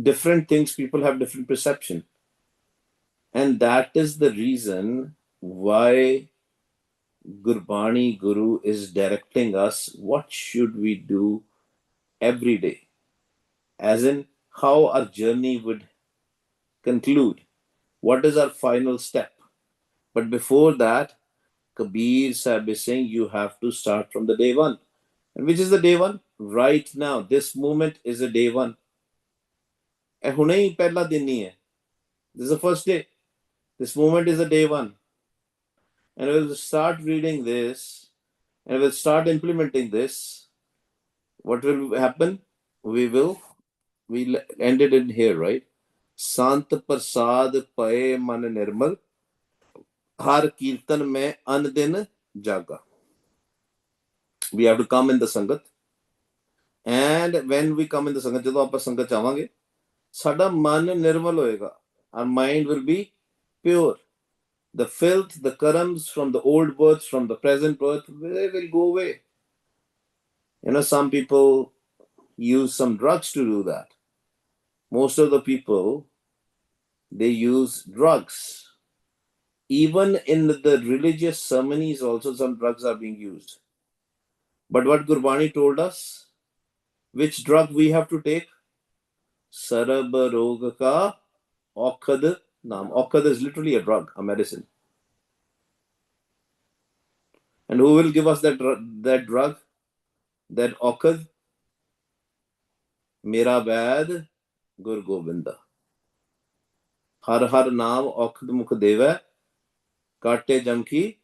different things, people have different perception. And that is the reason why Gurbani Guru is directing us what should we do every day, as in how our journey would conclude, what is our final step. But before that, Kabir Sahib is saying you have to start from the day one. And which is the day one? Right now, this moment is a day one. ਇਹ ਹੁਣੇ ਹੀ ਪਹਿਲਾ ਦਿਨ ਨਹੀਂ ਹੈ. This is the first day. This moment is a day one. And we'll start reading this and we'll start implementing this. What will happen? We'll end it in here, right? Sant Prasad Pae Man Nirmal Har Kirtan Mein An Din Jaga. We have to come in the Sangat. And when we come in the Sangat, ਜਦੋਂ ਆਪਾਂ ਸੰਗਤ ਚਾਵਾਂਗੇ ਸਾਡਾ ਮਨ ਨਿਰਮਲ ਹੋਏਗਾ. Our mind will be pure. The filth, the karams from the old births, from the present birth, they will go away. Some people use some drugs to do that. Most of the people, they use drugs. Even in the religious ceremonies also some drugs are being used. But what Gurbani told us, which drug we have to take? Sarab Roga Ka Aukhad Naam. Aukhad is literally a drug, a medicine. And who will give us that drug? That Aukhad? Mera Vaid Gur Govinda. Har har naam Aukhad Mukh Deva Kate Jamki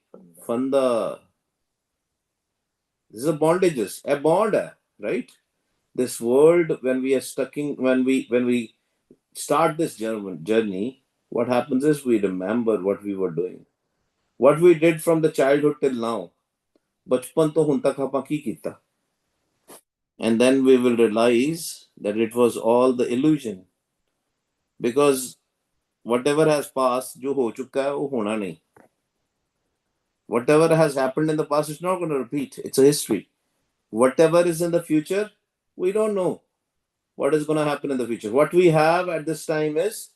Fanda. This is a bondages. A bond, right? This world, when we are stuck in, when we start this journey, what happens is we remember what we were doing, what we did from the childhood till now. Bachpan to hun tak apan ki kita. And then we will realize that it was all the illusion. Because whatever has passed, jo ho chukka hai, wo hona nahi. Whatever has happened in the past is not going to repeat. It's a history. Whatever is in the future, we don't know what is going to happen in the future. What we have at this time is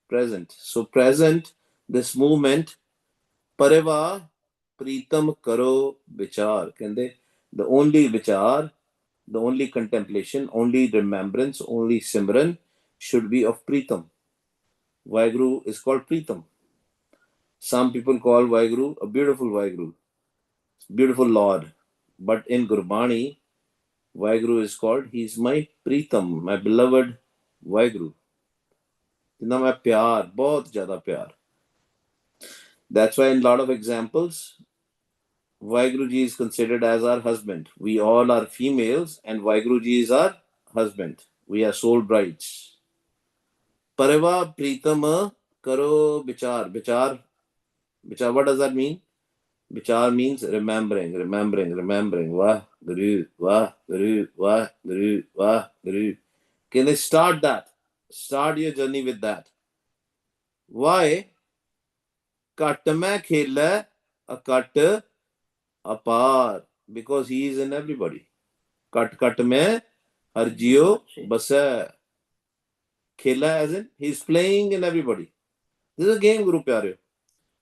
present. So present, this movement, Pareva Pritam Karo Vichar. The only Vichar, the only contemplation, only remembrance, only Simran should be of Pritam. Waheguru is called Pritam. Some people call Waheguru a beautiful Waheguru, beautiful Lord. But in Gurbani, Waheguru is called, he is my Pritam, my beloved Waheguru. Inna my pyar, bahut jyada pyar. That's why in a lot of examples, Waheguru Ji is considered as our husband. We all are females and Waheguru Ji is our husband. We are soul brides. Pareva Pritam Karo Vichar. Vichar, what does that mean? Vichar means remembering. Wah, Guru, Wah, Guru, Wah, Guru, Wah, Guru. Can they start that? Start your journey with that. Why? Kat mein khela, a kat apar. Because he is in everybody. Kat mein har jio basa. Khela as in, he is playing in everybody. This is a game, Guru Pyareo.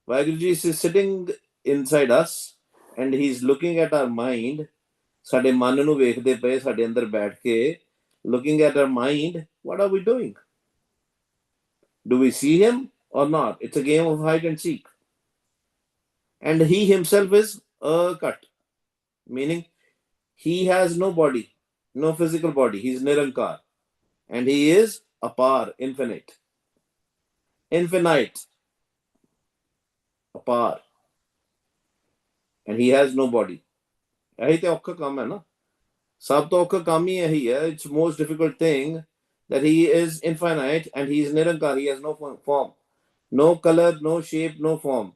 Waheguru Ji is sitting inside us and he is looking at our mind. Sade man nu vekhde paye, sade andar baith ke, looking at our mind. What are we doing? Do we see him or not? It's a game of hide and seek. And he himself is a kat, meaning he has no body, no physical body. He is Nirankar. And he is apar, infinite. Infinite. Apar. And he has no body. यही तो औखा काम है ना. सब तो औखा काम ही यही है. It's most difficult thing that he is infinite and he is Nirankar. He has no form, no color, no shape, no form.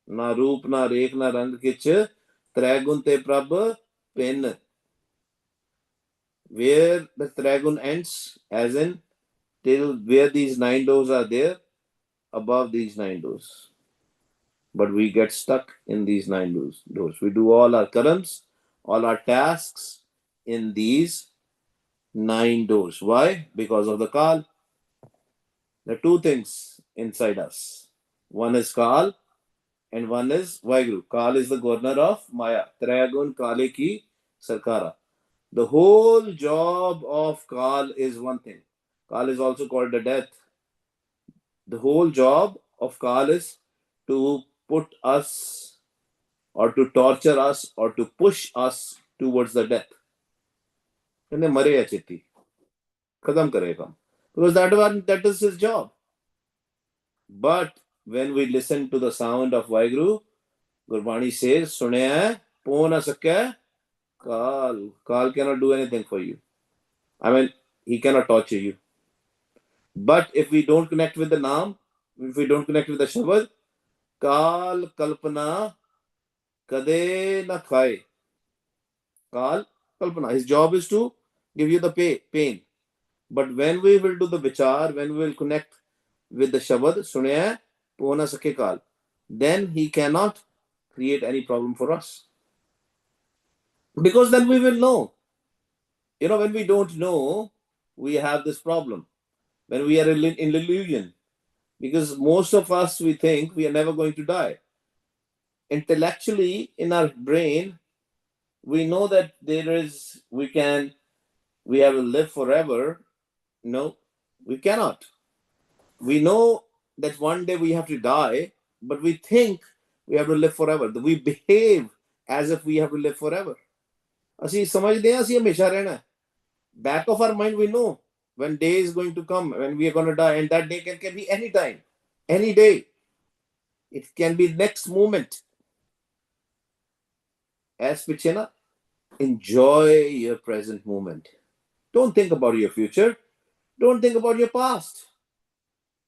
Na roop, na rekh, na rang kich, Tragun te prabh pen. Where the Tragun ends, as in till where these 9 doors are there, above these 9 doors. But we get stuck in these 9 doors. We do all our karams, all our tasks in these 9 doors. Why? Because of the Kal. There are two things inside us. One is Kal and one is waheguru. Kal is the governor of Maya. Tragun Kale ki Sarkara. The whole job of Kal is one thing. Kal is also called the death. The whole job of Kal is to put us or to torture us or to push us towards the death. कहने मरे या चित्ती खत्म करेगा because that is his job. But when we listen to the sound of Waheguru, Gurbani says, सुने पो ना सके Kal cannot do anything for you. I mean, he cannot torture you. But if we don't connect with the Naam, if we don't connect with the Shabad, Kal Kalpana Kade na khaye. Kal Kalpana. His job is to give you the pain. But when we will do the vichar, when we will connect with the Shabad, Sunaya Pona Sake Kal, then he cannot create any problem for us. Because then we will know. When we don't know, we have this problem. When we are in illusion. Because most of us, we think we are never going to die. Intellectually, in our brain, we know that we have to live forever. No, we cannot. We know that one day we have to die, but we think we have to live forever. We behave as if we have to live forever. ਅਸੀਂ ਸਮਝਦੇ ਹਾਂ ਅਸੀਂ ਹਮੇਸ਼ਾ ਰਹਿਣਾ. Back of our mind, we know when day is going to come, when we are going to die, and that day can be any time, any day. It can be next moment. As piche na, enjoy your present moment. Don't think about your future. Don't think about your past.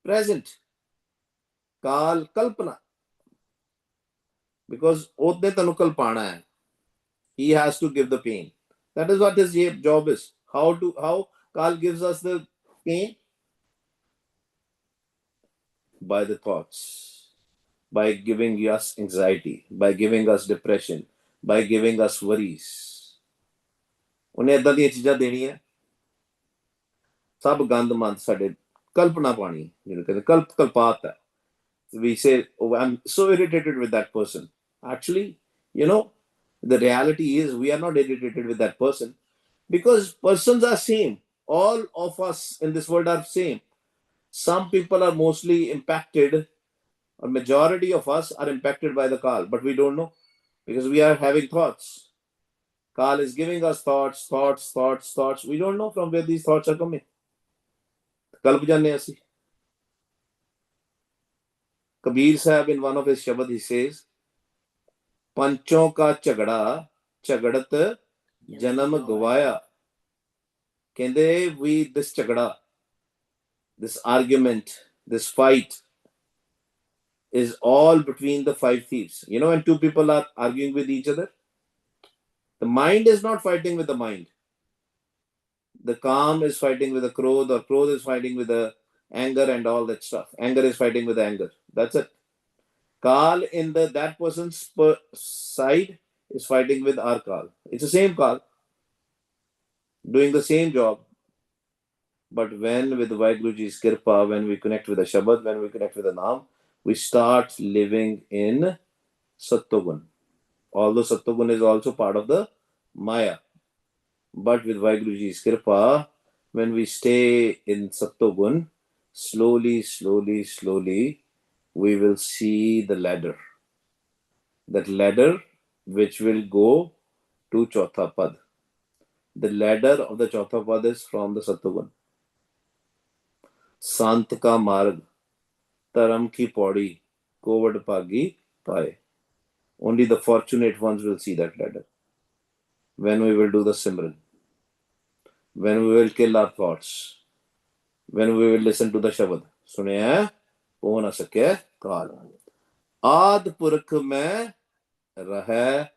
Present. Kal Kalpana. Because odne tanu kalpana hai. He has to give the pain. That is what his job is. How Kal gives us the pain? By the thoughts. By giving us anxiety. By giving us depression. By giving us worries. ਉਹਨੇ ਇਦਾਂ ਦੀਆਂ ਚੀਜ਼ਾਂ ਦੇਣੀਆਂ ਸਭ ਗੰਦ ਮੰਦ ਸਾਡੇ ਕਲਪਨਾ ਪਾਣੀ ਜਿਹਨੂੰ ਕਹਿੰਦੇ ਕਲਪਾਤ ਹੈ. We say, oh, I'm so irritated with that person. Actually, the reality is we are not irritated with that person because persons are same. All of us in this world are same. Some people are mostly impacted, or majority of us are impacted by the Kal, but we don't know because we are having thoughts. Kal is giving us thoughts. We don't know from where these thoughts are coming. Kalp janne asi. Kabir Sahib, in one of his Shabad, he says, Panchon ka chagadat janam gavaya. Kende this chagada, this argument, this fight is all between the 5 thieves. When two people are arguing with each other, the mind is not fighting with the mind. The calm is fighting with the Krodh, or Krodh is fighting with the anger and all that stuff. Anger is fighting with the anger. That's it. Kal in that person's side is fighting with our Kal. It's the same Kal, doing the same job. But when with Vaheguruji's Kirpa, when we connect with the Shabad, when we connect with the Naam, we start living in Sattvagun. Although Sattvagun is also part of the Maya. But with Vaheguruji's Kirpa, when we stay in Sattvagun, slowly, we will see the ladder. That ladder which will go to Chautha Pad. The ladder of the Chautha Pad is from the Sattvagun. Sant ka marg, taram ki paudi, kovard pagi paye. Only the fortunate ones will see that ladder. When we will do the Simran, when we will kill our thoughts, when we will listen to the Shabad. Suniya, ho na sake Kal. Aad Purkh mein rahe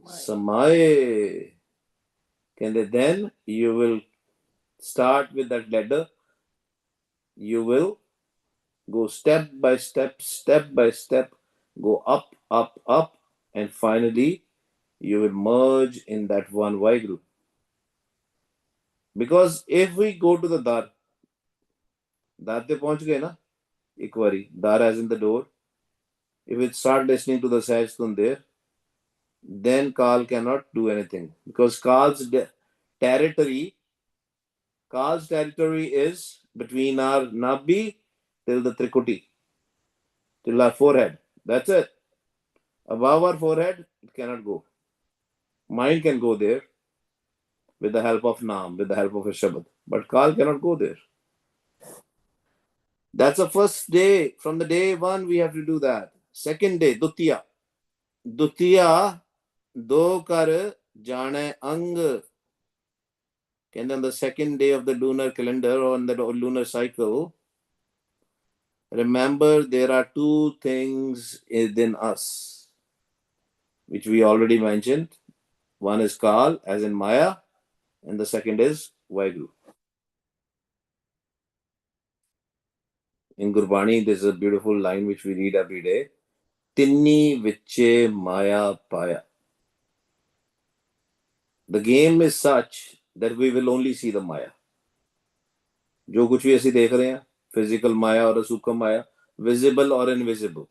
samaye. Then you will start with that ladder. You will go step by step, go up, and finally you will merge in that one Vaheguru. Because if we go to the dar te pahunch gaye na, ek wari, dar as in the door, if we start listening to the Sahaj Tun there, then Kal cannot do anything. Because territory is between our Nabi till the Trikuti, till our forehead. That's it. Above our forehead, it cannot go. Mind can go there with the help of Naam, with the help of a Shabad. But Kal cannot go there. That's the first day. From the day one, we have to do that. Second day, Dutiya. Dutiya, do kar jane ang. And on the second day of the lunar calendar or on the lunar cycle, remember there are two things within us, which we already mentioned. One is Kal, as in Maya, and the second is waheguru. In Gurbani, there's a beautiful line which we read every day. Tinni viche Maya paya. The game is such that we will only see the Maya. जो कुछ भी ऐसे देख रहे हैं, physical Maya or a Sukha Maya, visible or invisible.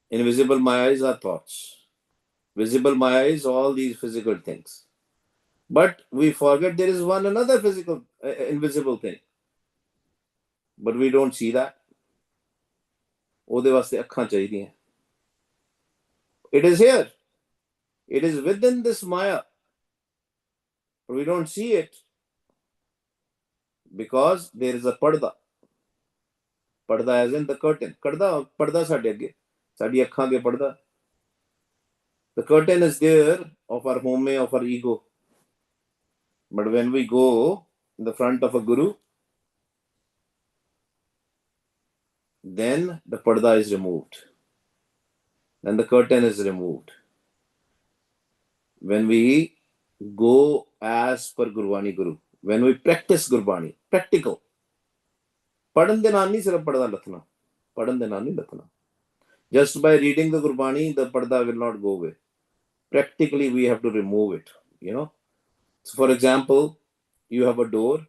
Invisible Maya is our thoughts. Visible Maya is all these physical things. But we forget there is one another physical, invisible thing. But we don't see that. ਉਹਦੇ ਵਾਸਤੇ ਅੱਖਾਂ ਚਾਹੀਦੀਆਂ. It is here. It is within this Maya. But we don't see it because there is a parda. Parda as in the curtain. Parda ਸਾਡੇ ਅੱਗੇ. ਸਾਡੀ ਅੱਖਾਂ ਅੱਗੇ ਪਰਦਾ. The curtain is there of our home, of our ego. But when we go in the front of a guru, then the parda is removed. Then the curtain is removed. When we go as per Gurvani Guru, when we practice Gurbani, practical. Padan de naal nahi sirf parda lathna. Padan de naal nahi lathna. Just by reading the Gurbani, the parda will not go away. Practically, we have to remove it. So, for example, you have a door.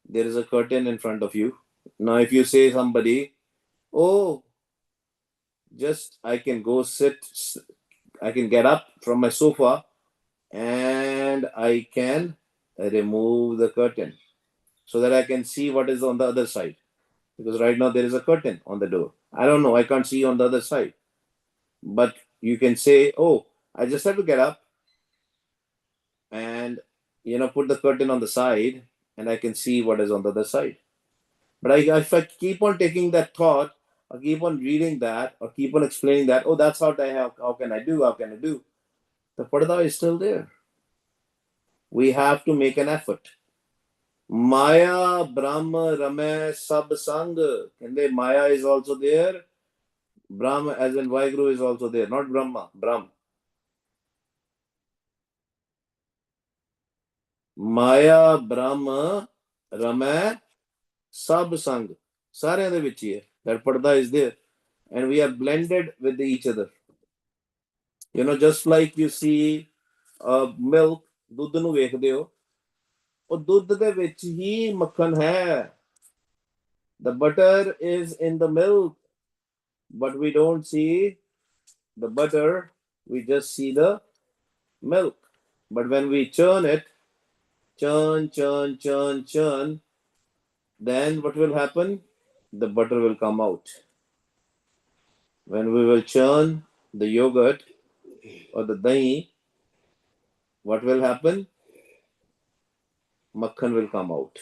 There is a curtain in front of you. Now, if you say somebody, oh, just I can go sit, I can get up from my sofa and I can remove the curtain so that I can see what is on the other side. Because right now there is a curtain on the door. I don't know, I can't see on the other side. But you can say, oh, I just have to get up and, put the curtain on the side and I can see what is on the other side. But if I keep on taking that thought, or keep on reading that, or keep on explaining that, oh, that's how can I do? The parda is still there. We have to make an effort. Maya, Brahma, Rame, Sab Sang. And the Maya is also there. Brahma, as in waheguru, is also there. Not Brahma, Brahm. Maya, Brahma, Rame, Sab Sang. Saare de vich hi hai. That parda is there. And we are blended with each other. Just like you see milk, ਦੁੱਧ ਨੂੰ ਵੇਖਦੇ ਹੋ, ਉਹ ਦੁੱਧ ਦੇ ਵਿੱਚ ਹੀ ਮੱਖਣ ਹੈ. The butter is in the milk, but we don't see the butter, we just see the milk. But when we churn it, churn, then what will happen? The butter will come out. When we will churn the yogurt or the dahi, what will happen? Makhan will come out.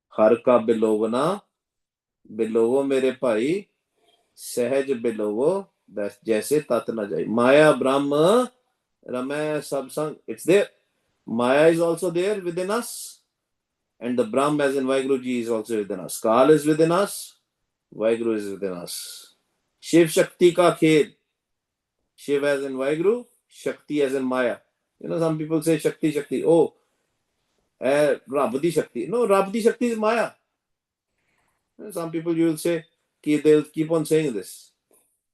Har ka bilovana, bilovo mere bhai, सहज बिलोवो, जैसे तात न जाए. Maya, Brahma, Rama, Sabsang, it's there. Maya is also there within us, and the Brahma, as in Vaheguru Ji, is also within us. Kal is within us, Vaheguru is within us. Shiv Shakti ka khel. Shiv as in Vaheguru, Shakti as in Maya. Some people say Shakti. Oh, Rabdi Shakti. No, Rabdi Shakti is Maya. Some people you will say, they'll keep on saying this.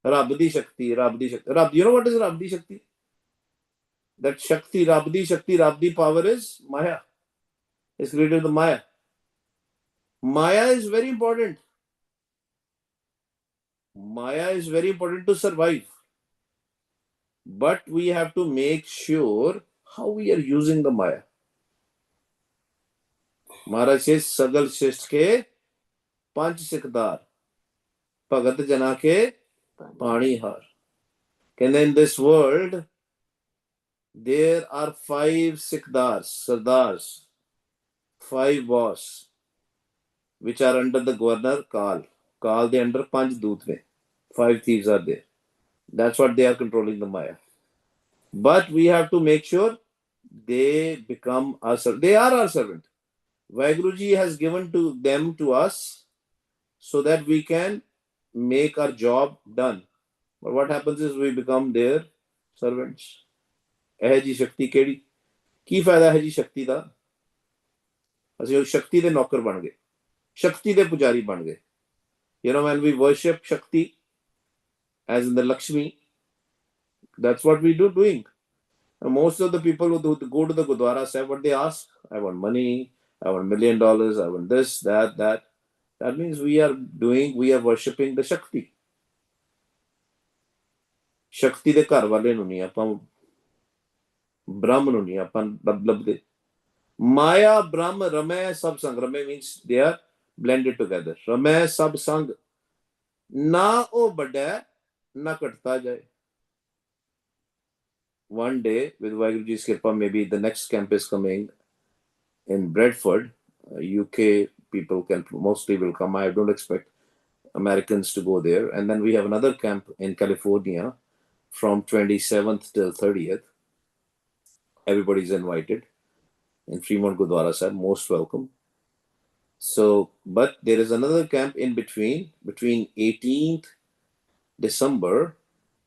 Rabdi Shakti. You know what is Rabdi Shakti? that Shakti Rabdi power is Maya. It's created the Maya. Maya is very important. Maya is very important to survive. But we have to make sure how we are using the Maya. Maharaj says, Sagal Shrest ke Panch Sikdar, Bhagat Jana ke Pani Har. And in this world, there are 5 Sikdars, Sardars, 5 boss, which are under the governor Kal. Kal, they under Panch Doot mein. 5 thieves are there. That's what they are controlling the Maya. But we have to make sure they become our servant. They are our servant. Vaheguruji has given to them to us so that we can make our job done. But what happens is we become their servants. ਇਹ ਜੀ ਸ਼ਕਤੀ ਕਿਹੜੀ ਕੀ ਫਾਇਦਾ ਹੈ ਜੀ ਸ਼ਕਤੀ ਦਾ ਅਸੀਂ ਉਹ ਸ਼ਕਤੀ ਦੇ ਨੌਕਰ ਬਣ ਗਏ ਸ਼ਕਤੀ ਦੇ ਪੁਜਾਰੀ ਬਣ ਗਏ when we worship Shakti as in the Lakshmi, that's what we doing. And most of the people who go to the Gurdwara say what they ask, I want money, I want $1 million, I want this, that. That means we are worshipping the Shakti. Shakti ਦੇ ਘਰ ਵਾਲੇ ਨੂੰ ਨਹੀਂ ਆਪਾਂ ਬ੍ਰਹਮ ਨੂੰ ਨਹੀਂ ਆਪਾਂ ਲੱਭਦੇ Maya, Brahma, Ramay, Sab Sang. Ramay means they are blended together. Ramay, Sab Sang. Na o bada, na katta jai. One day, with Vaheguruji's Kirpa, maybe the next camp is coming in Bradford. UK people mostly will come. I don't expect Americans to go there. And then we have another camp in California from 27th till 30th. Everybody's invited. In Fremont Gurdwara Sahib, most welcome. So, but there is another camp in between 18th December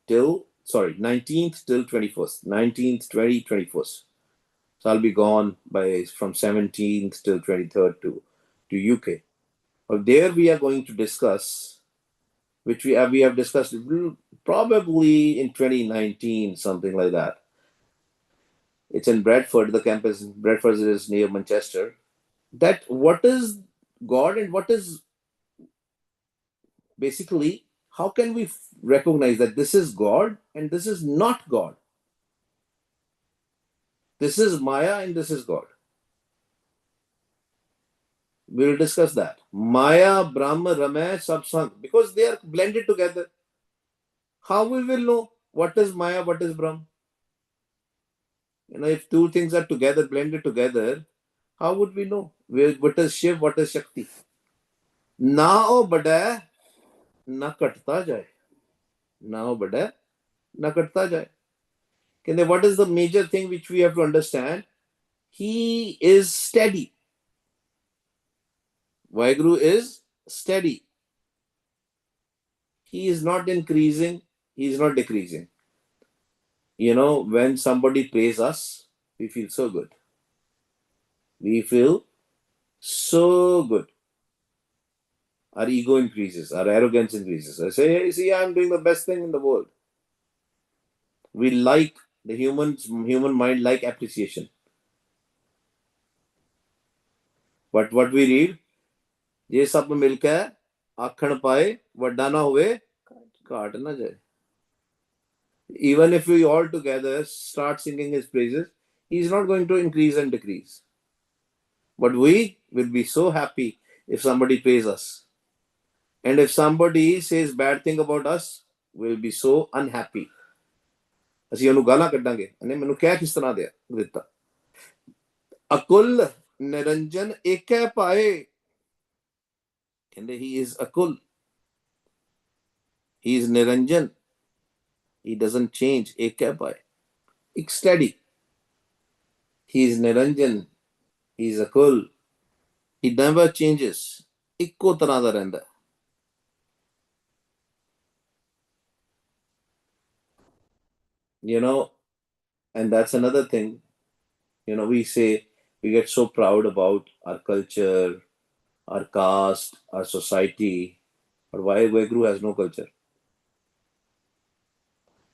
till 19th till 21st, 19th, 20, 21st. So I'll be gone from 17th till 23rd to UK. But there we are going to discuss, which we have discussed probably in 2019, something like that. It's in Bradford. The campus in Bradford is near Manchester. That what is God and what is basically, how can we recognize that this is God and this is not God? This is Maya and this is God. We will discuss that. Maya, Brahma, Ramay, Sapsang, because they are blended together. How we will know what is Maya, what is Brahma? If two things are together, blended together, how would we know? What is Shiv, what is Shakti? Na o bada, na katta jai. Na o bada, na katta jai. What is the major thing which we have to understand? He is steady. Vaheguru is steady. He is not increasing, he is not decreasing. When somebody praise us, we feel so good. We feel so good. Our ego increases, our arrogance increases. I say, hey, see, I'm doing the best thing in the world. We like, the human mind like appreciation. But what we read, ये सब मिलकर आखण पाए वड्डा ना हुए काट ना जाए. Even if we all together start singing his praises, he is not going to increase and decrease. But we will be so happy if somebody praises us. And if somebody says bad thing about us, we'll be so unhappy. ਅਸੀਂ ਉਹਨੂੰ ਗਾਲਾਂ ਕੱਢਾਂਗੇ ਇਹਨੇ ਮੈਨੂੰ ਕਹਿ ਕਿਸ ਤਰ੍ਹਾਂ ਦਿੱਤਾ ਅਕੁਲ ਨਿਰੰਜਨ ਏਕੈ ਪਾਏ ਕਹਿੰਦੇ he is akul, he is niranjan, he doesn't change. ਏਕੈ ਪਾਏ, ਇੱਕ steady. He is niranjan, he is akul, he never changes. ਇੱਕੋ ਤਰ੍ਹਾਂ ਦਾ ਰਹਿੰਦਾ. And that's another thing. We say we get so proud about our culture, our caste, our society. But why Vaheguru has no culture?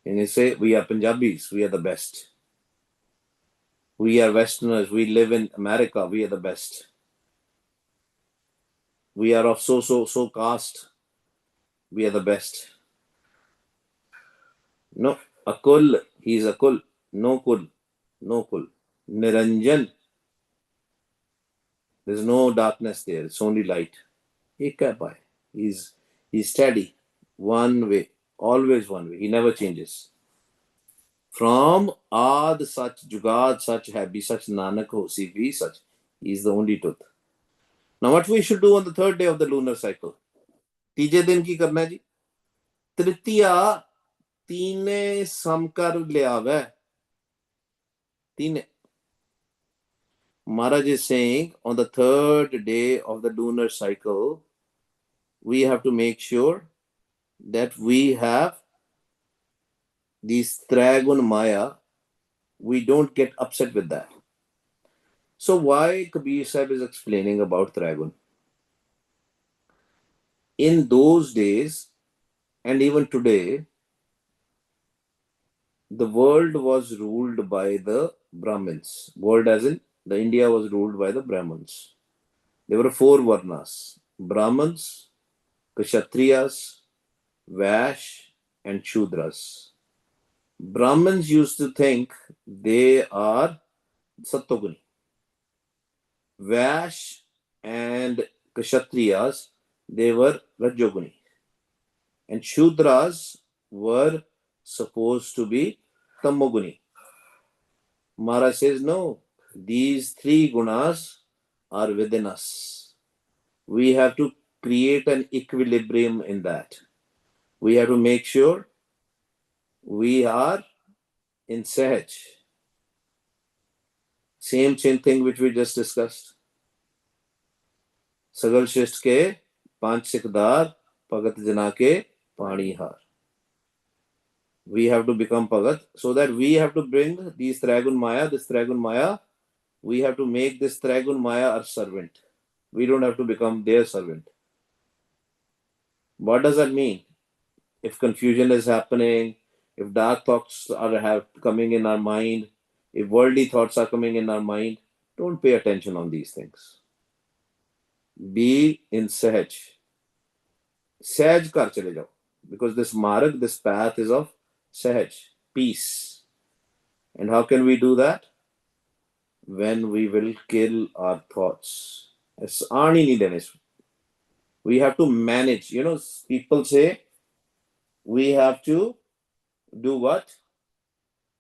And you say we are Punjabis, we are the best. We are Westerners. We live in America. We are the best. We are of so caste. We are the best. No, Akul. He is Akul. No Kul. No Kul. Niranjan. There's no darkness there. It's only light. Ek hai bhai. He's steady. One way. Always one way. He never changes. From Ad such, Jugad such, Happy such, Nanak Hosi be such. He is the only truth. Now, what we should do on the third day of the lunar cycle? तीजे दिन की करना है जी? तृतीया तीने समकर लियावे. Tine. Maharaj is saying on the third day of the lunar cycle, we have to make sure that we have these Tragun Maya. We don't get upset with that. So why Kabir Sahib is explaining about Tragun? In those days, and even today, the world was ruled by the Brahmins. World as in the India was ruled by the Brahmins. There were 4 Varnas: Brahmins, Kshatriyas, Vash, and Shudras. Brahmins used to think they are Sattoguni. Vash and Kshatriyas, they were Rajoguni. And Shudras were supposed to be Tamoguni. Maharaj says, no, these 3 gunas are within us. We have to create an equilibrium in that. We have to make sure we are in Sahaj. Same thing which we just discussed. Sagal Shisht ke Panch Sikdar Pagat Jana ke Pani Har. We have to become Pagat, so that we have to bring these Tragun Maya, this Tragun Maya, we have to make this Tragun Maya our servant. We don't have to become their servant. What does that mean? If confusion is happening, if dark thoughts are coming in our mind, if worldly thoughts are coming in our mind, don't pay attention on these things. Be in Sahaj. Sahaj kar chale jao. Because this marg, this path is of Sahaj, peace. And how can we do that? When we will kill our thoughts. We have to manage. People say we have to do what?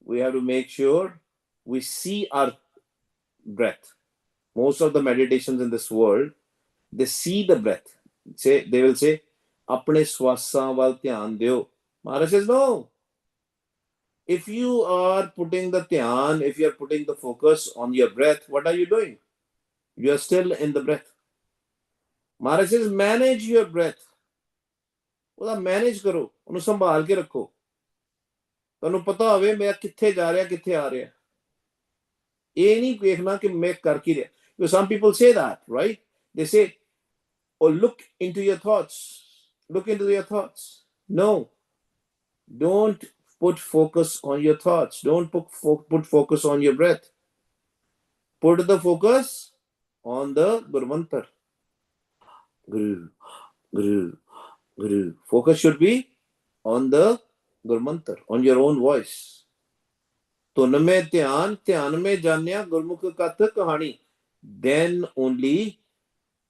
We have to make sure we see our breath. Most of the meditations in this world, they see the breath. They will say, apne swasa wal dhyan deo. Maharaj says, no. If you are putting the dhyan, if you are putting the focus on your breath, what are you doing? You are still in the breath. Maharaj says, manage your breath. ਉਹਦਾ manage ਕਰੋ, ਉਹਨੂੰ ਸੰਭਾਲ ਕੇ ਰੱਖੋ. ਤੁਹਾਨੂੰ ਪਤਾ ਹੋਵੇ ਮੈਂ ਕਿੱਥੇ ਜਾ ਰਿਹਾ, ਕਿੱਥੇ ਆ ਰਿਹਾ. ਇਹ ਨਹੀਂ ਵੇਖਣਾ ਕਿ ਮੈਂ ਕਰ ਕੀ ਰਿਹਾ. Because some people say that, right? They say, oh, look into your thoughts. Look into your thoughts. No. Don't put focus on your thoughts. Don't put focus on your breath. Put the focus on the Guru Mantra. Guru, Guru, Guru. Focus should be on the Guru Mantra, on your own voice. ਧੁਨ ਮੇਂ ਧਿਆਨ ਮੇਂ ਜਾਣਿਆ ਗੁਰਮੁਖ ਕਥ ਕਹਾਣੀ. Then only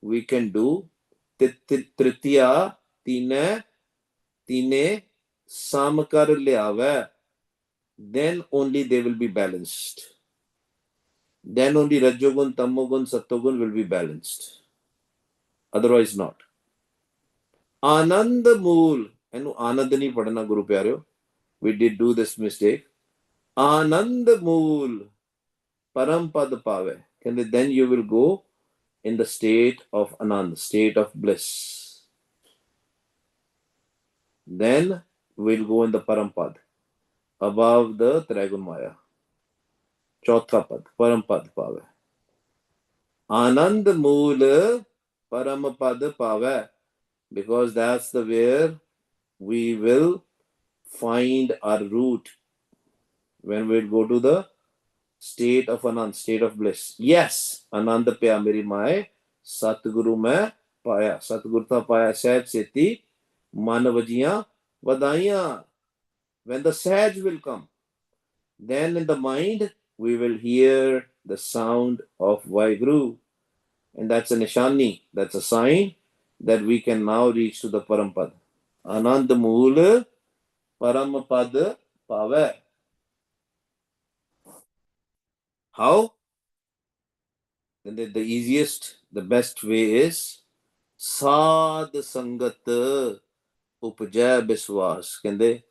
we can do Tritiya Tine Sam kar liyawe. Then only they will be balanced. Then only Rajogun, Tamogun, Sattogun will be balanced. Otherwise not. Anand Mool. And Anand nahi padhna, Guru Pyareo. We did do this mistake. Anand Mool. Parampad Pave. Then you will go in the state of Anand, state of bliss. Then we'll go in the Parampad, above the Tragun Maya. Chautha Pad, Parampad Pave. Anand Mool Parampad Pave. Because that's the where we will find our root when we go to the state of Anand, state of bliss. Yes, Anand paya meri mae, Satguru mein paya. Satgurta paya sahaj seti, manavajiyan vadaiyan. When the sahaj will come, then in the mind we will hear the sound of waheguru. And that's a nishani, that's a sign that we can now reach to the Parampad. Anand Mool Parampad Pave. How? Then the easiest, the best way is Sad Sangat Upajay Biswas. Can they?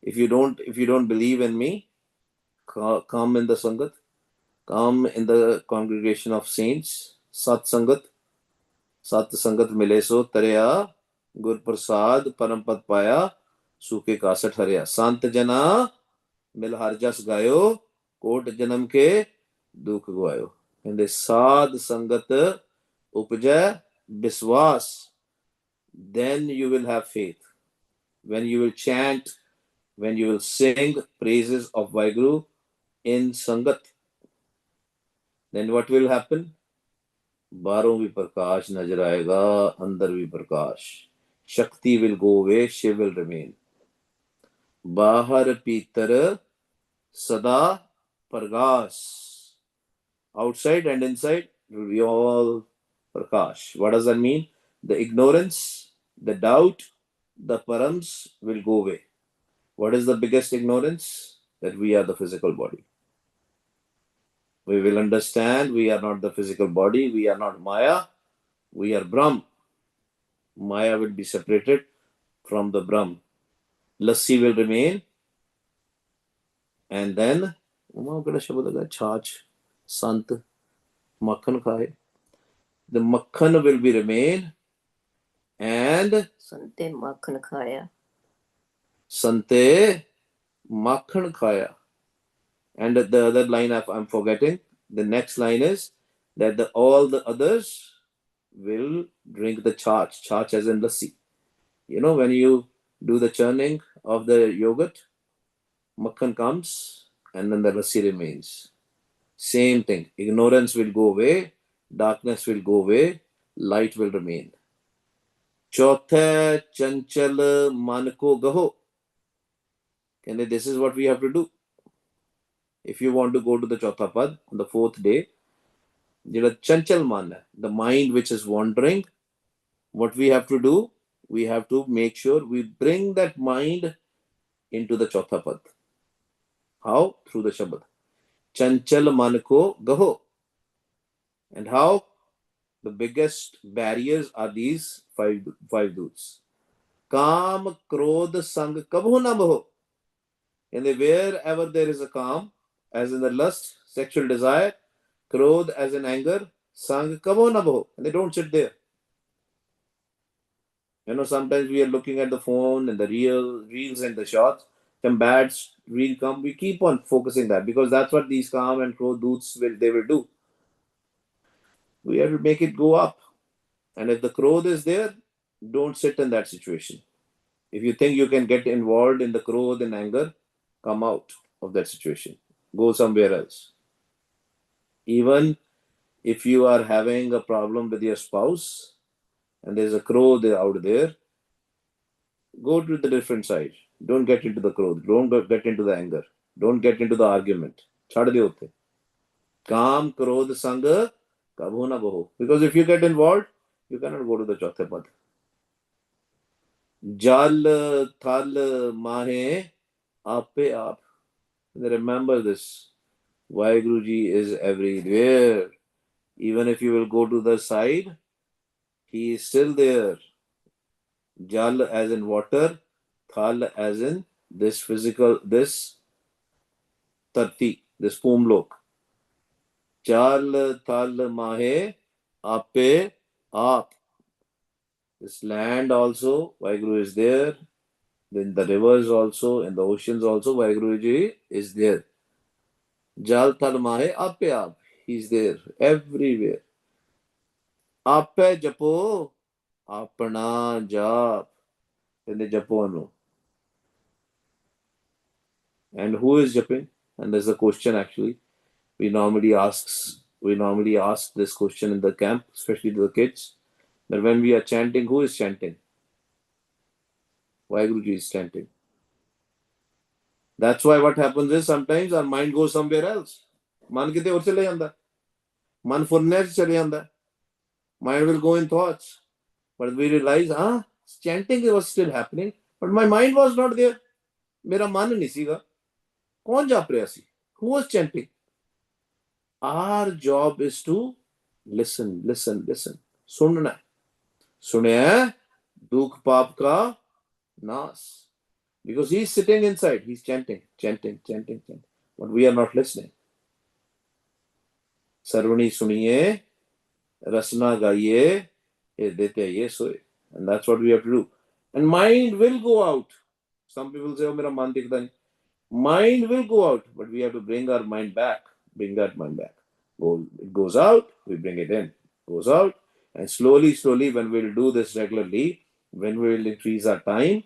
If you don't believe in me, come in the Sangat, come in the congregation of saints, Sat Sangat, Sat Sangat Mile so Tarya, Gur Prasad, Parampad Paya, Suke Kasat Harya. Sant Jana मिल हर जस गायो coat जन्म के दुख गवायो कहते साध संगत उपजय विश्वास then you will have faith when you will chant when you will sing praises of Vaheguru in sangat then what will happen बाहरों भी प्रकाश नजर आएगा अंदर भी प्रकाश शक्ति will go away Shiv will remain बाहर भीतर Sada Prakash. Outside and inside will be all Prakash. What does that mean? The ignorance, the doubt, the params will go away. What is the biggest ignorance? That we are the physical body. We will understand we are not the physical body, we are not Maya, we are Brahm. Maya will be separated from the Brahm. Lassi will remain, and then Chach, Sant, Makhan Khai. The Makhan will be remain, and Sante Makhan Khaya. Sante Makhan Khaya. And the other line I'm forgetting. The next line is that all the others will drink the chach. Chach as in lassi. You know, when you do the churning of the yogurt, makhan comes and then the lassi remains. Same thing. Ignorance will go away, darkness will go away, light will remain. Chauthai chanchal man ko gaho. And this is what we have to do. If you want to go to the Chautha Pad on the fourth day, chanchal man, the mind which is wandering, what we have to do, we have to make sure we bring that mind into the Chautha Pad. How? Through the Shabad. Chanchal man ko gaho. And how? The biggest barriers are these five doots. Kam, krodh, sang, kabho na baho. And wherever there is a kam, as in the lust, sexual desire, krodh as in anger, sang, kabho na baho. And they don't sit there. You know, sometimes we are looking at the phone and the reels and the shots. Some bad reel come, we keep on focusing that because that's what these calm and krodh doots will do. We have to make it go up. And if the krodh is there, don't sit in that situation. If you think you can get involved in the krodh and anger, come out of that situation. Go somewhere else. Even if you are having a problem with your spouse and there's a krodh out there, go to the different side. Don't get into the krodh. Don't get into the anger. Don't get into the argument. Chhad de hote. Kam, krodh, sang, kabho na baho. Because if you get involved, you cannot go to the Chauthe Pad. Jal, thal, mahe, ape aap. Remember this. Vaheguruji is everywhere. Even if you will go to the side, he is still there. Jal as in water, thal as in this physical, this tarti, this pumlok. Chal thal mahe ape aap. This land also, Vaheguru is there. Then the rivers also, and the oceans also, Vaheguruji is there. Jal thal mahe ape aap. He's there everywhere. Ape japo, apna jap. Then the japo. And who is japing? And there's a question actually. We normally ask this question in the camp, especially to the kids, that when we are chanting, who is chanting? Waheguruji is chanting. That's why what happens is sometimes our mind goes somewhere else. Man kite aur chale janda. Man furne chale janda. Mind will go in thoughts. But we realize, chanting was still happening, but my mind was not there. Mera man nahi siga. Kaun jap raha si? Who was chanting? Our job is to listen, listen, listen. Sunna. Sunye dukh paap ka nas. Because he's sitting inside, he's chanting, chanting, chanting, chanting. But we are not listening. Sarvani suniye, rasna gaiye, dete ye soye. And that's what we have to do. And mind will go out. Some people say, oh, mera man dikhta nahi. Mind will go out, but we have to bring our mind back. Bring that mind back. It goes out, we bring it in. Goes out, and slowly, slowly, when we'll do this regularly, when we will increase our time,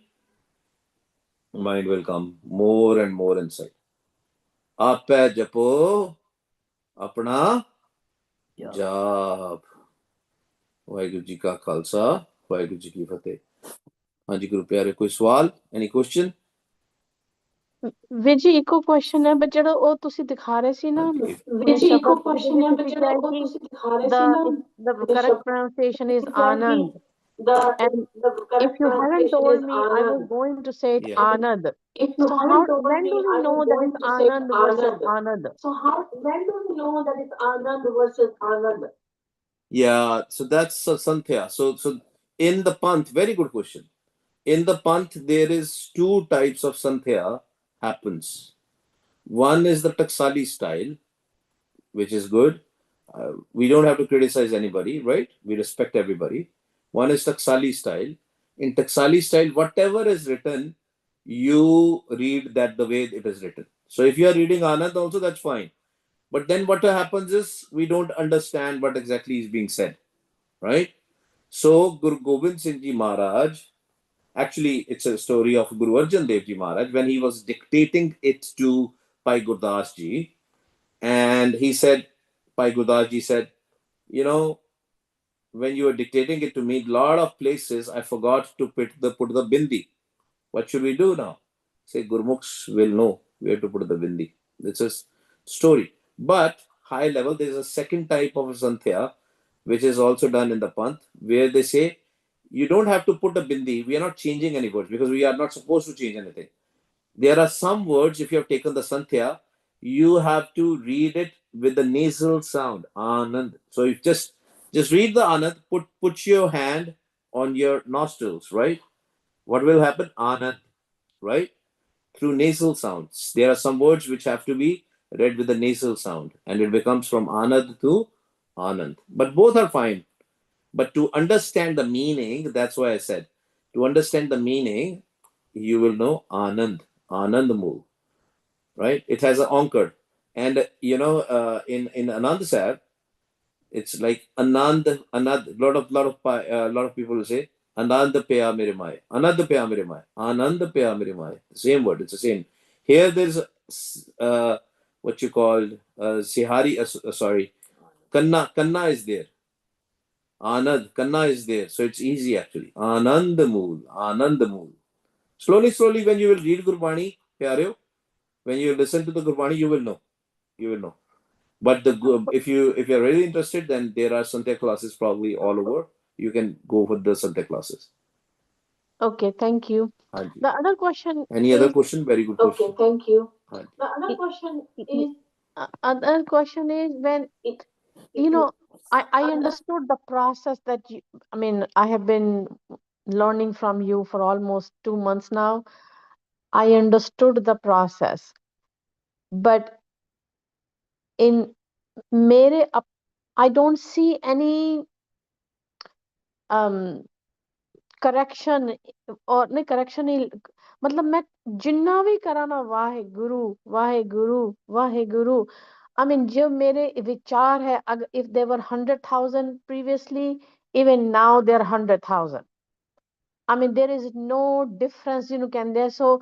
mind will come more and more inside. Ape japo apna jap. Waheguru ji का खालसा वाहिगुरु जी की फतेह. हाँ जी गुरु प्यारे, कोई सवाल? Any question? ਵੀਰ ਜੀ ਇੱਕੋ question ਹੈ, but ਜਿਹੜਾ ਉਹ ਤੁਸੀਂ ਦਿਖਾ ਰਹੇ ਸੀ ਨਾ ਵੀਰ ਜੀ ਇੱਕੋ ਕੁਐਸਚਨ ਹੈ, ਬਟ ਜਿਹੜਾ ਉਹ ਕਿ ਤੁਸੀਂ ਦਿਖਾ ਰਹੇ ਸੀ ਨਾ the correct pronunciation is Anand. And the correct if you haven't pronunciation told is me, I was Anand. going to say it Yeah. Anand. If you So haven't told when me, do we I know was that going it's to say Anand versus Anand? So when do we know that it's Anand versus Anand? Yeah, so that's Santhya. So in the Panth, very good question. In the Panth, there is two types of Santhya happens. One is the Taksali style, which is good. We don't have to criticize anybody, right? We respect everybody. One is Taksali style. In Taksali style, whatever is written, you read that the way it is written. So if you are reading Anand also, that's fine. But then what happens is we don't understand what exactly is being said, right? So Guru Gobind Singh Ji Maharaj, actually it's a story of Guru Arjan Dev Ji Maharaj when he was dictating it to Pai Gurdas Ji, and he said, Pai Gurdas Ji said, when you were dictating it to me, a lot of places I forgot to put the bindi. What should we do now? Say Gurmukhs will know where to put the bindi. It's a story. But high level, there's a second type of Santhya, which is also done in the Panth, where they say, you don't have to put a bindi. We are not changing any words because we are not supposed to change anything. There are some words, if you have taken the Santhya, you have to read it with the nasal sound, Anand. So if just read the Anand, put your hand on your nostrils, right? What will happen? Anand, right? Through nasal sounds. There are some words which have to be read with the nasal sound, and it becomes from Anand to Anand. But both are fine. But to understand the meaning, that's why I said, to understand the meaning, you will know Anand, Anand Mool, right? It has an onkar. And, in Anand Sahib, it's like Anand, lot of people will say, Anand Paya Mere Mai, Anand Paya Mere Mai, Anand Paya Mere Mai. The same word, it's the same. Here there's what you call Sihari, sorry, Kanna is there. Anand, Kanna is there. So it's easy actually. Anand Mool, Anand Mool. Slowly, slowly, when you will read Gurbani, Pyareo, when you listen to the Gurbani, you will know. You will know. But if you're really interested, then there are Santhya classes probably all over. You can go for the Santhya classes. Okay, thank you. Hanji. The other question Any other question? Very good question. Okay, thank you. Hanji. The other question is, other question is when I understood the process that I have been learning from you for almost 2 months now. I understood the process, but in mere I don't see any correction or नहीं correction ही मतलब मैं जिन्ना भी करा ना वाहेगुरु वाहेगुरु वाहेगुरु जो मेरे विचार है अगर if there were 100,000 previously, even now there are 100,000. There is no difference can there. So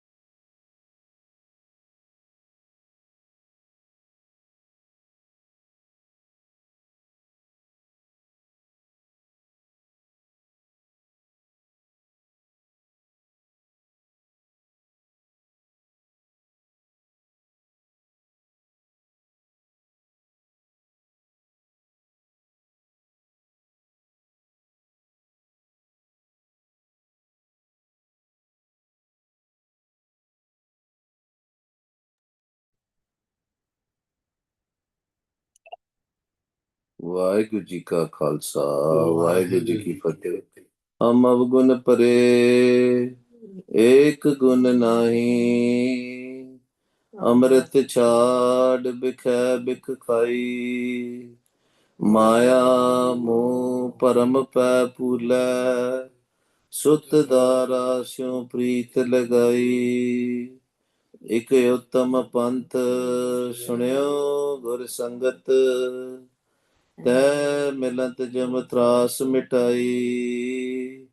Waheguru ji ਕਾ ਖਾਲਸਾ, ਵਾਹਿਗੁਰੂ ਜੀ ਕੀ ਫਤਿਹ। ਹਮ ਅਵਗੁਣ ਪਰੇ, ਏਕ ਗੁਣ ਨਾਹੀ। ਅੰਮ੍ਰਿਤ ਛਾੜ ਬਿਖੈ ਬਿਖ ਖਾਈ। ਮਾਇਆ ਮੋਹ ਭਰਮ ਪੈ ਭੂਲੈ। ਸੁਤ ਦਾਰਾ ਸਿਉ ਪ੍ਰੀਤ ਲਗਾਈ। ਇਕ ਉਤਮ ਪੰਥ ਸੁਣਿਓ ਗੁਰ ਸੰਗਤ। ਤੈ ਮਿਲਤ ਜਮ ਤਰਾਸ ਮਿਟਾਈ।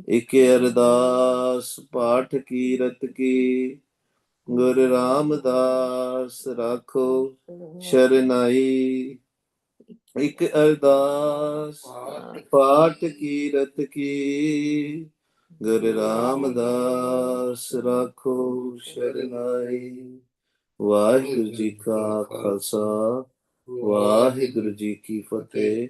ਇਕ ਅਰਦਾਸ ਪਾਠ ਕੀਰਤ ਕੀ। ਗੁਰ ਰਾਮਦਾਸ ਰਾਖੋ ਸ਼ਰਨਾਈ। ਇਕ ਅਰਦਾਸ ਪਾਠ ਕੀਰਤ ਕੀ। ਗੁਰ ਰਾਮਦਾਸ ਰਾਖੋ ਸ਼ਰਨਾਈ। ਵਾਹਿਗੁਰੂ ਜੀ ਕਾ ਖਾਲਸਾ, ਵਾਹਿਗੁਰੂ ਜੀ ਕੀ ਫਤਿਹ।